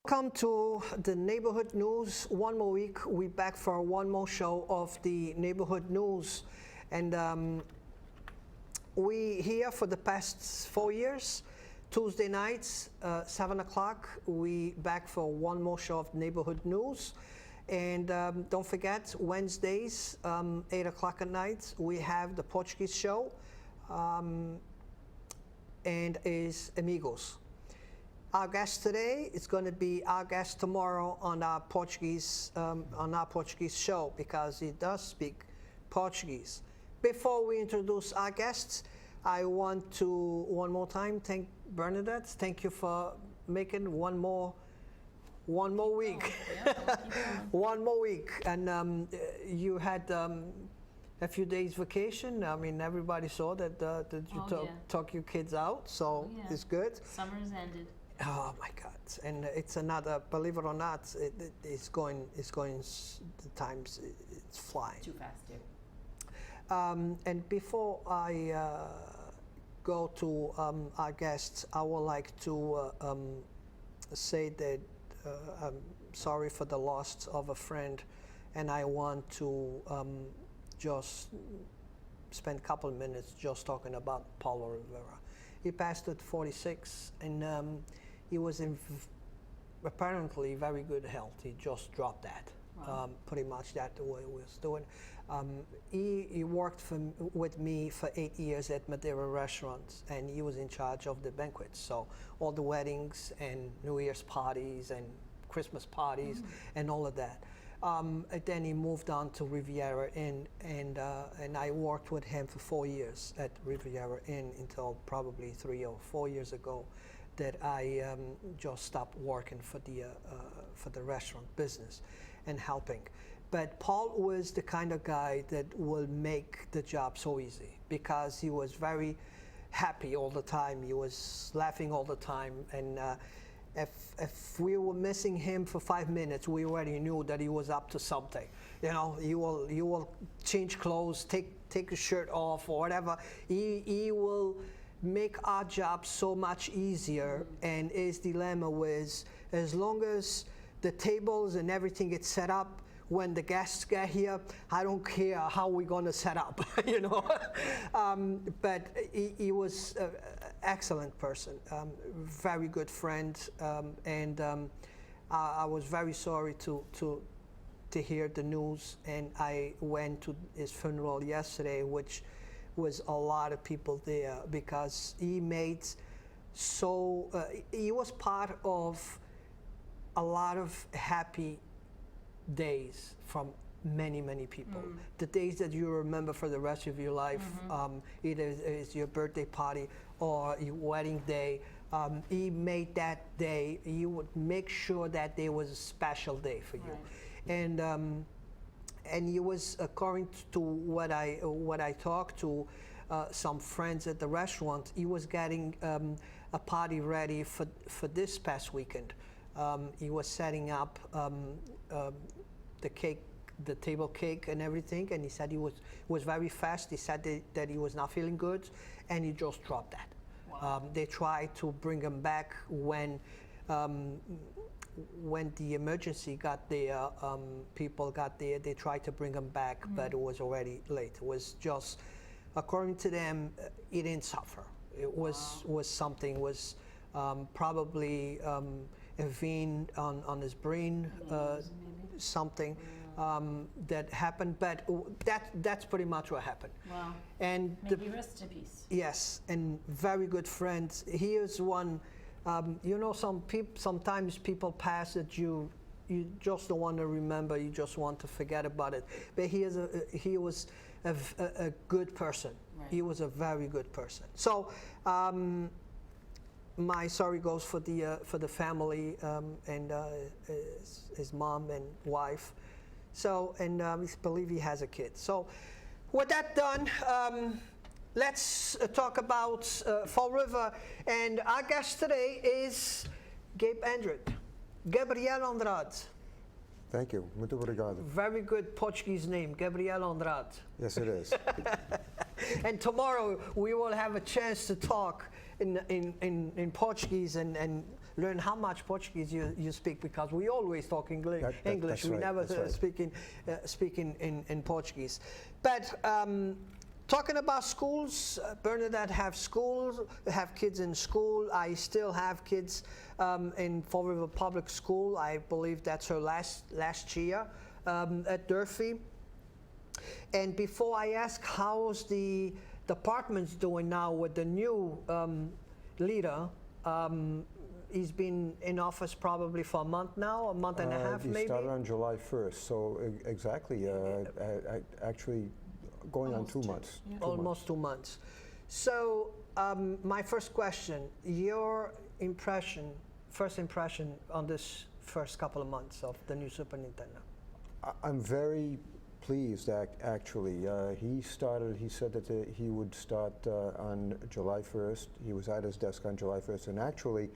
Welcome to the Neighborhood News. One more week, we're back for one more show of the Neighborhood News. And we here for the past 4 years, Tuesday nights, 7 o'clock, we back for one more show of Neighborhood News. And don't forget, Wednesdays, 8 o'clock at night, we have the Portuguese show and is Amigos. Our guest today is going to be our guest tomorrow on our Portuguese show because he does speak Portuguese. Before we introduce our guests, I want to one more time thank Bernadette. Thank you for making one more week. One more week, and you had a few days vacation. I mean, everybody saw that you took your kids out, so it's good. Summer's ended. Oh my God! And it's another. Believe it or not, it's going. The times it's flying. Too fast, too. And before I go to our guests, I would like to say that I'm sorry for the loss of a friend, and I want to just spend a couple of minutes just talking about Paul Rivera. He passed at 46, and he was in apparently very good health. He just dropped that. Wow. Pretty much that the way he was doing. He worked with me for 8 years at Madeira restaurants, and he was in charge of the banquets. So all the weddings and New Year's parties and Christmas parties and all of that. And then he moved on to Riviera Inn, and I worked with him for 4 years at Riviera Inn until probably 3 or 4 years ago that I just stopped working for the restaurant business and helping. But Paul was the kind of guy that will make the job so easy because he was very happy all the time. He was laughing all the time, and if we were missing him for 5 minutes, we already knew that he was up to something. You know, he will change clothes, take his shirt off or whatever. He will make our job so much easier. And his dilemma was, as long as the tables and everything gets set up, when the guests get here, I don't care how we're going to set up, you know. But he was an excellent person, very good friend, and I was very sorry to hear the news. And I went to his funeral yesterday, which was a lot of people there because he made he was part of a lot of happy days from many people. The days that you remember for the rest of your life, either it's your birthday party or your wedding day. He made that day, he would make sure that day was a special day for you. Right. And he was, according to what I talked to some friends at the restaurant, he was getting a party ready for this past weekend. He was setting up the cake, the table cake and everything, and he said he was very fast. He said that he was not feeling good, and he just dropped that. Wow. They tried to bring him back when the emergency got there, people got there. They tried to bring him back, but it was already late. It was just, according to them, he didn't suffer. It was something probably a vein on his brain, something that happened, but that's pretty much what happened. Wow. And maybe rest in peace. Yes, and very good friends. He is one. You know, sometimes people pass that you just don't want to remember. You just want to forget about it. But he was a good person. Right. He was a very good person. So. My sorry goes for the family and his mom and wife. So, and I believe he has a kid. So, with that done, let's talk about Fall River. And our guest today is Gabriel Andrade. Thank you. Muito obrigado. Very good Portuguese name, Gabriel Andrade. Yes, it is. And tomorrow we will have a chance to talk in Portuguese and learn how much Portuguese you speak, because we always talk English. That's We right, never that's right. speak in Portuguese. But talking about schools, Bernadette have kids in school. I still have kids in Fall River Public School. I believe that's her last year at Durfee. And before I ask how's the department's doing now with the new leader, he's been in office probably for a month now, a month and a half He maybe? started on July 1st, so exactly, actually going on 2 months. Yeah. Almost 2 months. So my first question, your first impression on this first couple of months of the new superintendent? I'm very pleased, actually. He said that he would start on July 1st. He was at his desk on July 1st, and actually,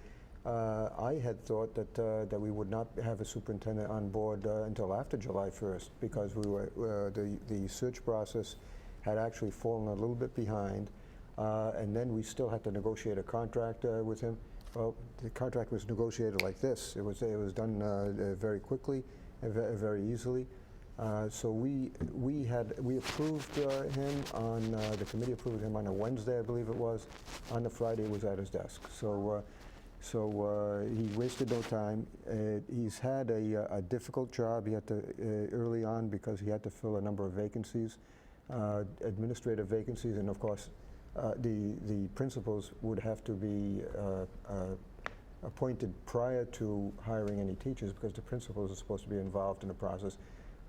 I had thought that we would not have a superintendent on board until after July 1st, because the search process had actually fallen a little bit behind, and then we still had to negotiate a contract with him. Well, the contract was negotiated like this. It was done very quickly and very easily. So we approved him on the committee approved him on a Wednesday, I believe it was. On the Friday, he was at his desk. So he wasted no time. He's had a difficult job. He had to early on, because he had to fill a number of vacancies, administrative vacancies, and of course, the principals would have to be appointed prior to hiring any teachers, because the principals are supposed to be involved in the process.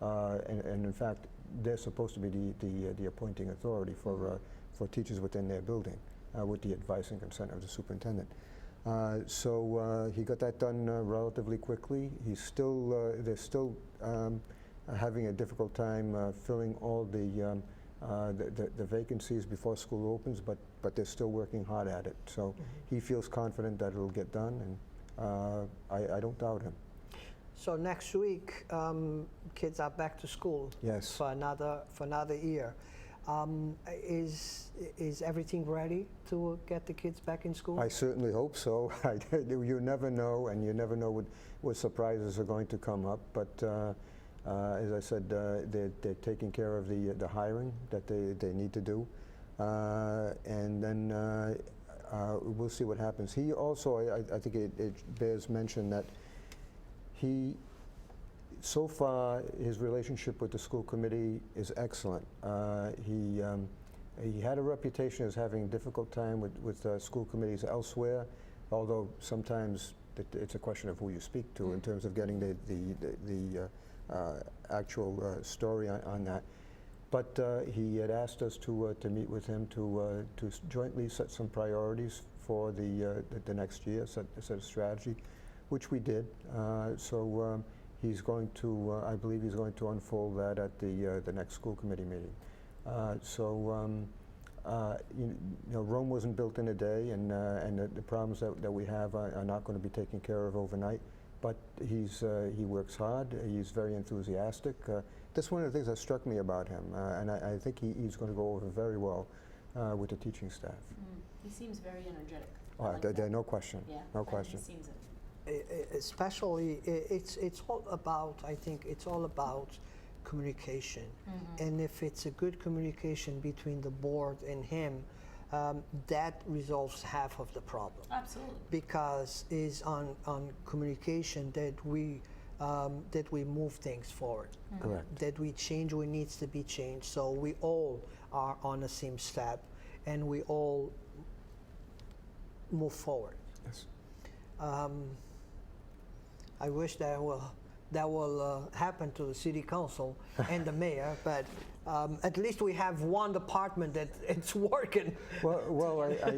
And in fact, they're supposed to be the appointing authority for teachers within their building, with the advice and consent of the superintendent. So he got that done relatively quickly. They're still having a difficult time filling all the vacancies before school opens, but they're still working hard at it. So he feels confident that it'll get done, and I don't doubt him. So next week, kids are back to school. Yes. For another year. Is everything ready to get the kids back in school? I certainly hope so. You never know, and you never know what surprises are going to come up. But as I said, they're taking care of the hiring that they need to do, and then we'll see what happens. He also, I think it bears mention that so far, his relationship with the school committee is excellent. He had a reputation as having a difficult time with school committees elsewhere, although sometimes it's a question of who you speak to in terms of getting the actual story on that. But he had asked us to meet with him to jointly set some priorities for the next year, set a strategy, which we did. So he's going to, I believe he's going to unfold that at the next school committee meeting. Rome wasn't built in a day, and the problems that we have are not going to be taken care of overnight. But he works hard. He's very enthusiastic. That's one of the things that struck me about him, and I think he's going to go over very well with the teaching staff. He seems very energetic. No question. Yeah, no question. He seems it. Especially, it's all about, I think it's all about communication. And if it's a good communication between the board and him, that resolves half of the problem. Absolutely. Because it's on communication that we move things forward. Correct. That we change what needs to be changed, so we all are on the same step and we all move forward. Yes. I wish that will happen to the city council and the mayor, but at least we have one department that it's working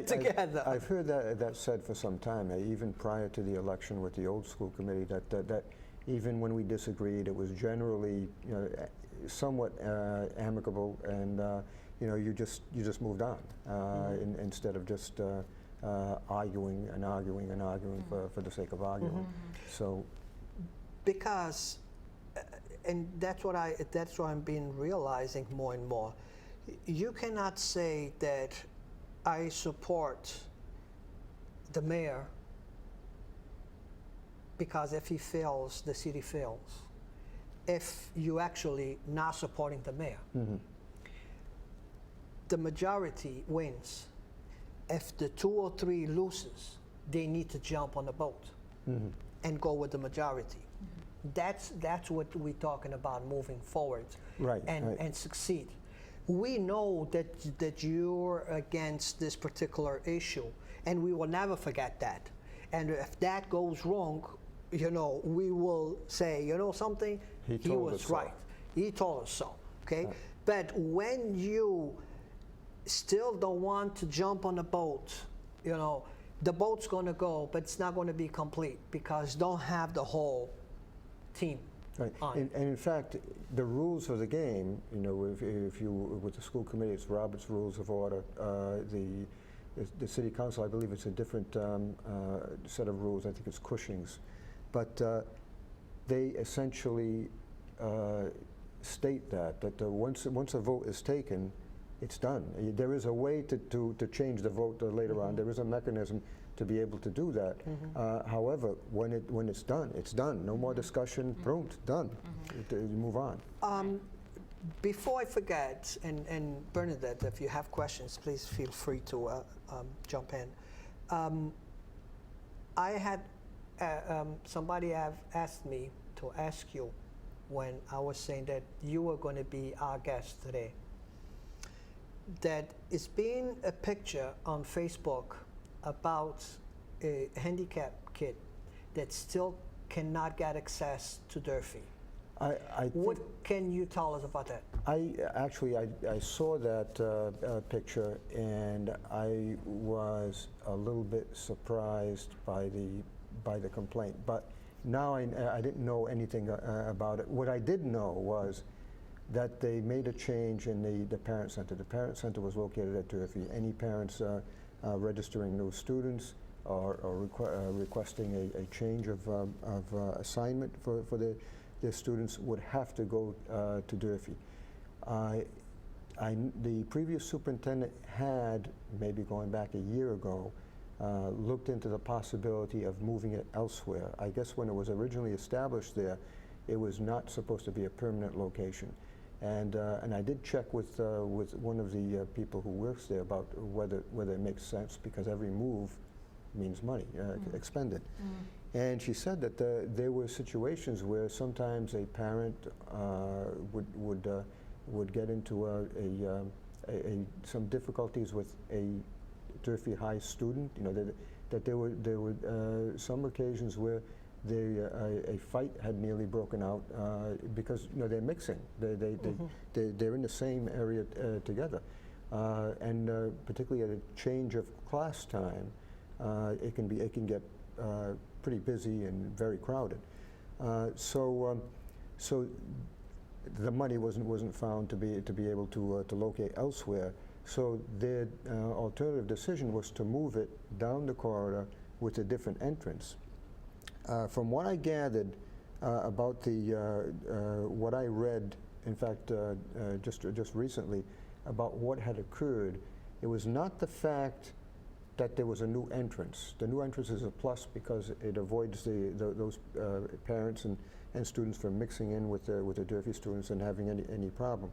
together. I've heard that said for some time, even prior to the election with the old school committee, that even when we disagreed, it was generally somewhat amicable, and you just moved on instead of just arguing for the sake of arguing. So, because, and that's what I'm been realizing more and more. You cannot say that I support the mayor because if he fails, the city fails. If you actually not supporting the mayor, the majority wins. If the 2 or 3 loses, they need to jump on the boat and go with the majority. That's what we're talking about moving forward, Right, and right. and succeed. We know that you're against this particular issue, and we will never forget that. And if that goes wrong, you know, we will say, you know something, He told was us so. right. He told us so. Okay, Right. but when you still don't want to jump on the boat, you know, the boat's going to go, but it's not going to be complete because don't have the whole team. Right. on it. And in fact, the rules of the game, you know, if you, with the school committee, it's Robert's Rules of Order. The city council, I believe it's a different set of rules. I think it's Cushing's. But they essentially state that once a vote is taken, it's done. There is a way to change the vote later on. There is a mechanism to be able to do that. However, when it's done, it's done. No more discussion. Boom, done. You move on. Before I forget, and Bernadette, if you have questions, please feel free to jump in. I had somebody have asked me to ask you when I was saying that you were going to be our guest today. That it's been a picture on Facebook about a handicapped kid that still cannot get access to Durfee. I What think can you tell us about that? I saw that picture, and I was a little bit surprised by the complaint. But now I didn't know anything about it. What I did know was that they made a change in the parent center. The parent center was located at Durfee. Any parents registering new students or requesting a change of assignment for their students would have to go to Durfee. The previous superintendent had, maybe going back a year ago, looked into the possibility of moving it elsewhere. I guess when it was originally established there, it was not supposed to be a permanent location. And I did check with one of the people who works there about whether it makes sense, because every move means money expended. And she said that there were situations where sometimes a parent would get into some difficulties with a Durfee High student. You know, that there were some occasions where a fight had nearly broken out because, you know, they're mixing. They're in the same area together, and particularly at a change of class time, it can get pretty busy and very crowded. So the money wasn't found to be able to locate elsewhere. So their alternative decision was to move it down the corridor with a different entrance. From what I gathered about what I read, in fact, just recently, about what had occurred, it was not the fact that there was a new entrance. The new entrance is a plus because it avoids those parents and students from mixing in with the Durfee students and having any problem.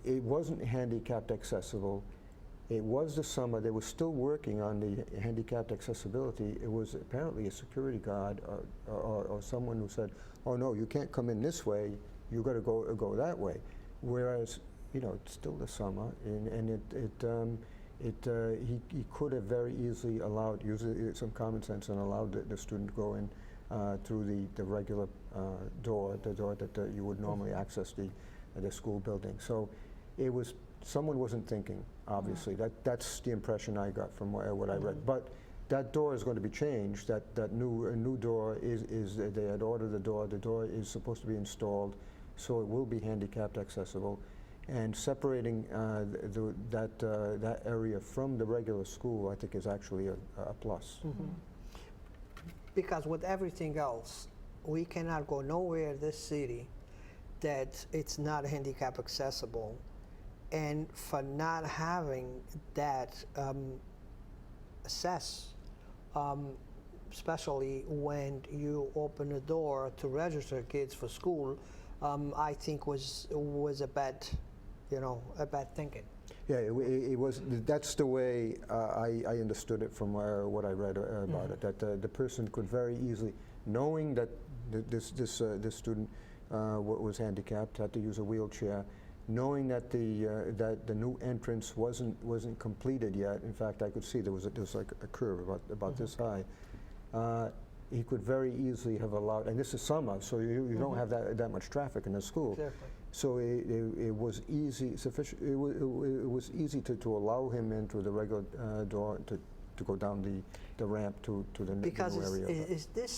It wasn't handicapped accessible. It was the summer. They were still working on the handicapped accessibility. It was apparently a security guard or someone who said, "Oh no, you can't come in this way. You got to go that way." Whereas, you know, it's still the summer, and he could have very easily used some common sense and allowed the student to go in through the regular door, the door that you would normally access the school building. So it was. Someone wasn't thinking, obviously. That's the impression I got from what I read. But that door is going to be changed. That new door is they had ordered the door. The door is supposed to be installed, so it will be handicapped accessible. And separating that area from the regular school, I think, is actually a plus. Because with everything else, we cannot go nowhere in this city that it's not handicap accessible. And for not having that assess, especially when you open the door to register kids for school, I think was a bad, a bad thinking. Yeah, it was. That's the way I understood it from what I read about it. That the person could very easily, knowing that this student was handicapped, had to use a wheelchair, knowing that the new entrance wasn't completed yet. In fact, I could see there was like a curve about this high. He could very easily have allowed, and this is summer, so you don't have that much traffic in the school. Exactly. So it was easy, sufficient. It was easy to allow him in through the regular door to go down the ramp to the new area. Because it's these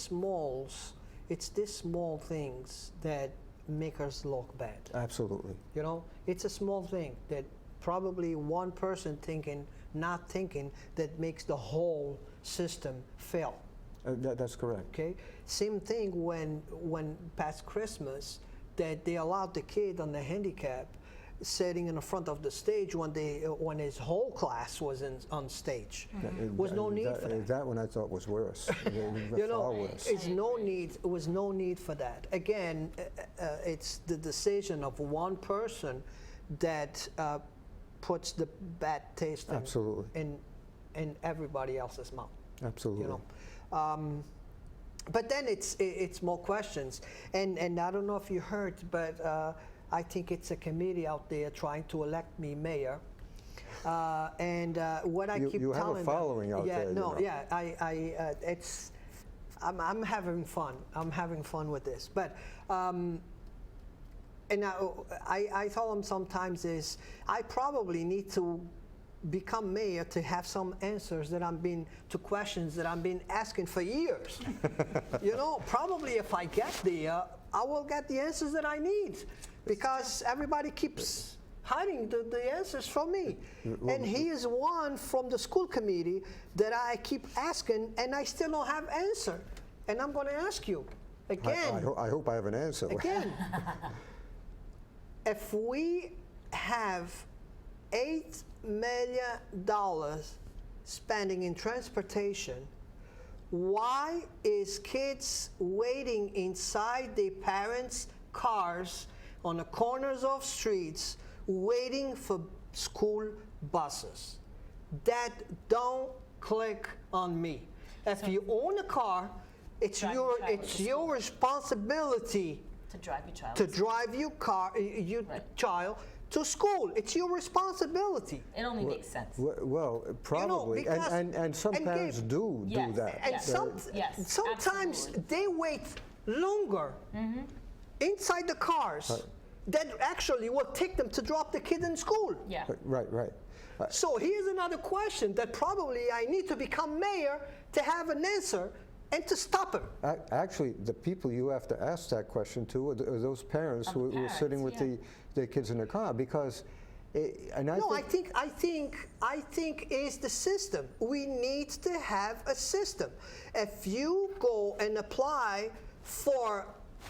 small things that make us look bad. Absolutely. It's a small thing that probably one person not thinking, that makes the whole system fail. That's correct. Okay. Same thing when past Christmas, that they allowed the kid on the handicap sitting in the front of the stage when his whole class was on stage. Was no need for that. That one I thought was worse. Far worse. It was no need for that. Again, it's the decision of one person that puts the bad taste in everybody else's mouth. Absolutely. But then it's more questions, and I don't know if you heard, but I think it's a committee out there trying to elect me mayor. And what I keep telling them, you have a following out there. I'm having fun. I'm having fun with this, but. And I tell them sometimes I probably need to become mayor to have some answers to questions that I've been asking for years. Probably if I get there, I will get the answers that I need, because everybody keeps hiding the answers from me. And he is one from the school committee that I keep asking, and I still don't have answer. And I'm going to ask you again. I hope I have an answer. Again, if we have $8 million spending in transportation, why is kids waiting inside their parents' cars on the corners of streets waiting for school buses? That don't click on me. If you own a car, it's your responsibility to drive your child. To drive your child to school. It's your responsibility. It only makes sense. Well, probably, and some parents do that. And sometimes absolutely. they wait longer inside the cars that actually will take them to drop the kid in school. Yeah. Right. So here's another question that probably I need to become mayor to have an answer and to stop it. Actually, the people you have to ask that question to are those parents who are sitting with their kids in the car, because. I think it's the system. We need to have a system. If you go and apply for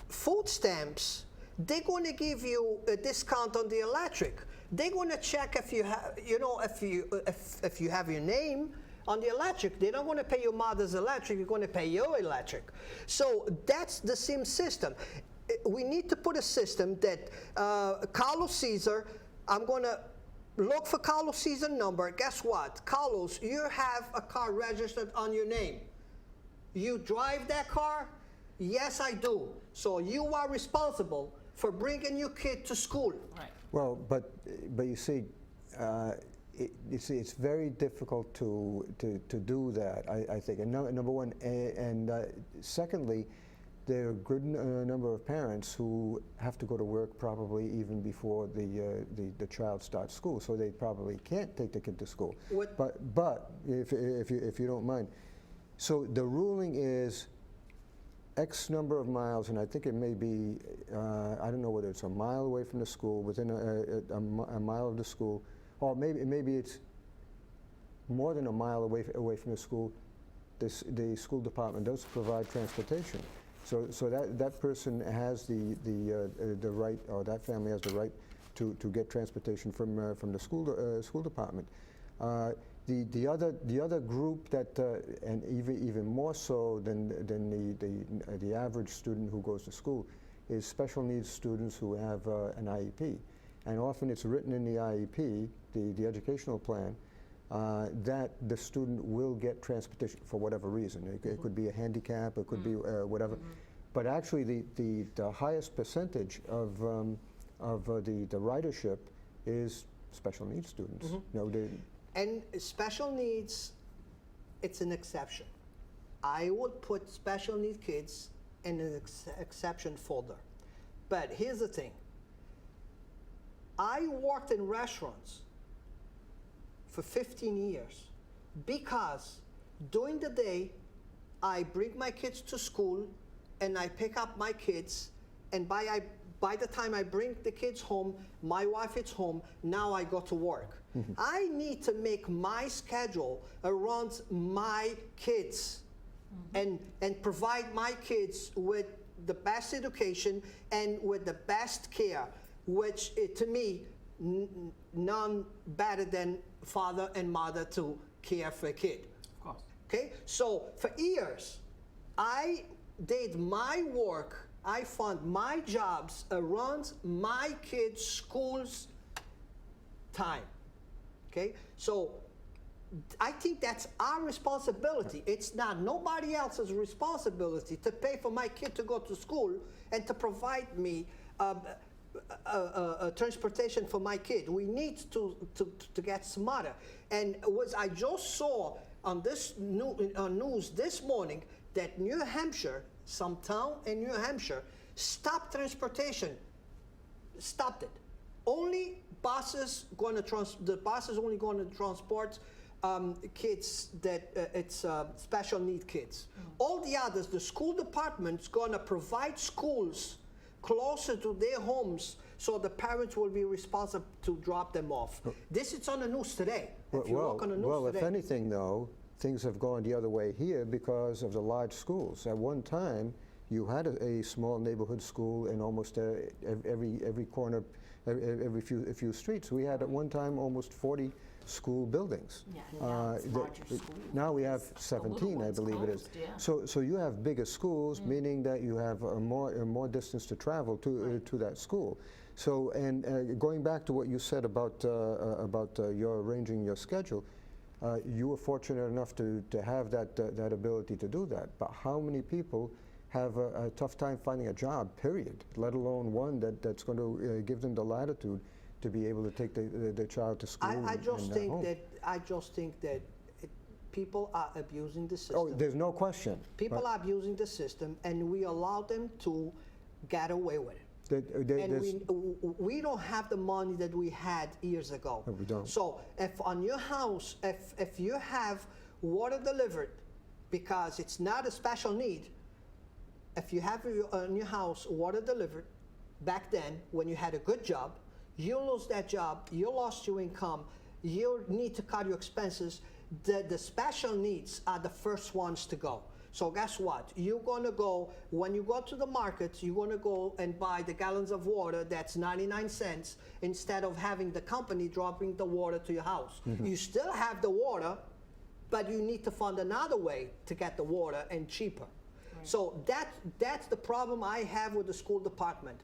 food stamps, they're going to give you a discount on the electric. They're going to check if you have, if you have your name on the electric. They're not going to pay your mother's electric. They're going to pay your electric. So that's the same system. We need to put a system that Carlos Cesar. I'm going to look for Carlos Cesar number. Guess what? Carlos, you have a car registered on your name. You drive that car? Yes, I do. So you are responsible for bringing your kid to school. Right. Well, but you see, it's very difficult to do that, I think. And number one, and secondly, there are a good number of parents who have to go to work probably even before the child starts school, so they probably can't take the kid to school. But if you don't mind, so the ruling is X number of miles, and I think it may be I don't know whether it's a mile away from the school, within a mile of the school, or maybe it's more than a mile away from the school. The school department does provide transportation. So that person has the right, or that family has the right to get transportation from the school department. The other group that, and even more so than the average student who goes to school, is special needs students who have an IEP. And often it's written in the IEP, the educational plan, that the student will get transportation for whatever reason. It could be a handicap, it could be whatever. But actually the highest percentage of the ridership is special needs students. And special needs, it's an exception. I would put special needs kids in an exception folder. But here's the thing. I worked in restaurants for 15 years because during the day, I bring my kids to school and I pick up my kids, and by the time I bring the kids home, my wife is home, now I go to work. I need to make my schedule around my kids and provide my kids with the best education and with the best care, which to me, none better than father and mother to care for a kid. Of course. Okay, so for years, I did my work, I found my jobs around my kids' school's time. Okay, so I think that's our responsibility. It's not nobody else's responsibility to pay for my kid to go to school and to provide me transportation for my kid. We need to get smarter. And what I just saw on this news this morning, that New Hampshire, some town in New Hampshire, stopped transportation, stopped it. Only buses the buses only going to transport kids that it's special need kids. All the others, the school department's going to provide schools closer to their homes so the parents will be responsible to drop them off. This is on the news today. If you look on the news today. If anything, though, things have gone the other way here because of the large schools. At one time, you had a small neighborhood school in almost every corner, every few streets. We had at one time almost 40 school buildings. Yeah, now it's larger schools. Now we have The little 17, I ones believe it is. closed, yeah. So you have bigger schools, meaning that you have more distance to travel to that school. So, and going back to what you said about your arranging your schedule, you were fortunate enough to have that ability to do that. But how many people have a tough time finding a job, period, let alone one that's going to give them the latitude to be able to take the child to school. I just home. think that people are abusing the system. Oh, there's no question. People are abusing the system, and we allow them to get away with it. And we don't have the money that we had years ago. No, we don't. So if on your house, if you have water delivered, because it's not a special need, if you have on your house water delivered, back then when you had a good job, you lose that job, you lost your income, you need to cut your expenses, the special needs are the first ones to go. So guess what? You're going to go, when you go to the market, you're going to go and buy the gallons of water that's 99 cents instead of having the company dropping the water to your house. You still have the water, but you need to find another way to get the water and cheaper. So that's the problem I have with the school department.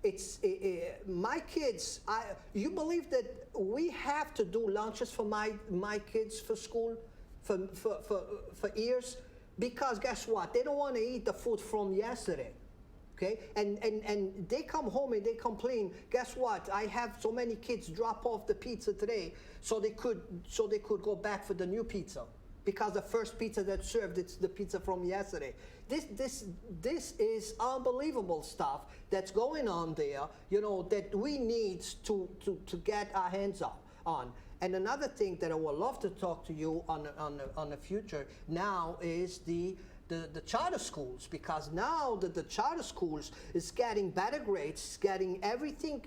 It's my kids. You believe that we have to do lunches for my kids for school for years? Because guess what? They don't want to eat the food from yesterday, okay? And they come home and they complain. Guess what? I have so many kids drop off the pizza today, so they could go back for the new pizza, because the first pizza that's served, it's the pizza from yesterday. This is unbelievable stuff that's going on there. You know, that we need to get our hands on. And another thing that I would love to talk to you on the future now is the charter schools, because now the charter schools is getting better grades, getting everything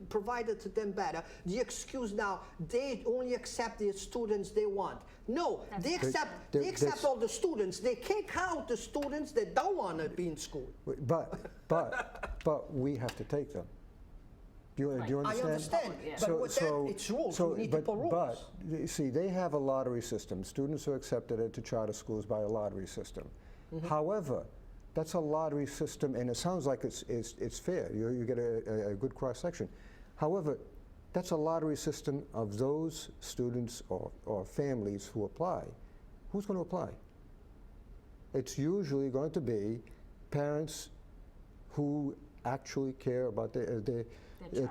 provided to them better. The excuse now, they only accept the students they want. No, they accept all the students. They kick out the students that don't want to be in school. But we have to take them. Do you Right. I understand? understand, Yeah. but with that, it's rules. We need to put rules. But, you see, they have a lottery system. Students are accepted into charter schools by a lottery system. However, that's a lottery system, and it sounds like it's fair. You get a good cross-section. However, that's a lottery system of those students or families who apply. Who's going to apply? It's usually going to be parents who actually care about their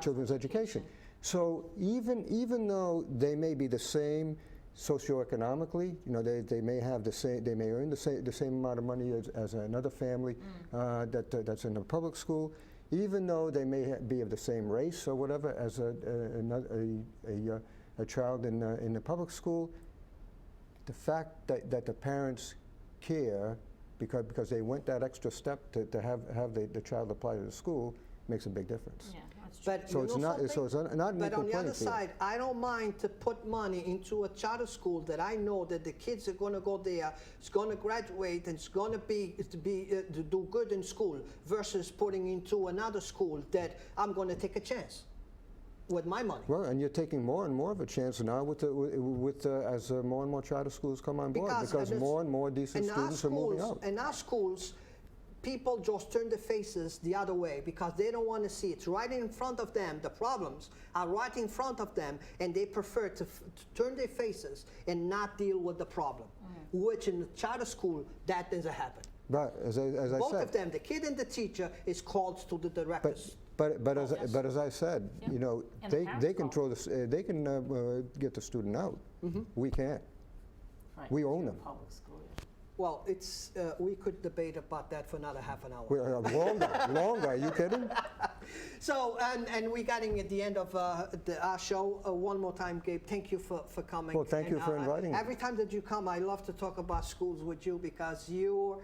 children's education. So even though they may be the same socioeconomically, they may have the same, they may earn the same amount of money as another family that's in a public school, even though they may be of the same race or whatever as a child in the public school, the fact that the parents care because they went that extra step to have the child apply to the school makes a big difference. Yeah, that's true. But So you it's know not something? not an But equal on the playing other field. side, I don't mind to put money into a charter school that I know that the kids are going to go there, it's going to graduate, and it's going to do good in school, versus putting into another school that I'm going to take a chance with my money. Well, and you're taking more and more of a chance now as more and more charter schools come on board, because more and more decent students are moving out. In our schools, people just turn their faces the other way because they don't want to see it. It's right in front of them. The problems are right in front of them, and they prefer to turn their faces and not deal with the problem, which in the charter school, that doesn't happen. But as I Both said, of them, the kid and the teacher, is called to the directors. but as I said, Yeah. And the they parents control they can get the student out. We can't. Right, we if own you're a them. Public school, yeah. Well, it's we could debate about that for another half an hour. Longer. Are you kidding? So, and we're getting at the end of our show. One more time, Gabe, thank you for coming. Well, thank you for inviting me. Every time that you come, I love to talk about schools with you because you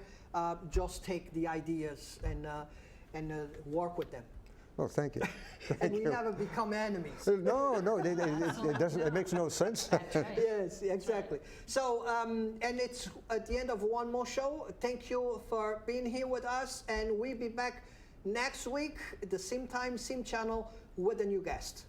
just take the ideas and work with them. Oh, thank you. And we never become enemies. No, it doesn't. It makes no sense. That's right. Yes, exactly. So, and it's at the end of one more show. Thank you for being here with us, and we'll be back next week at the same time, same channel with a new guest.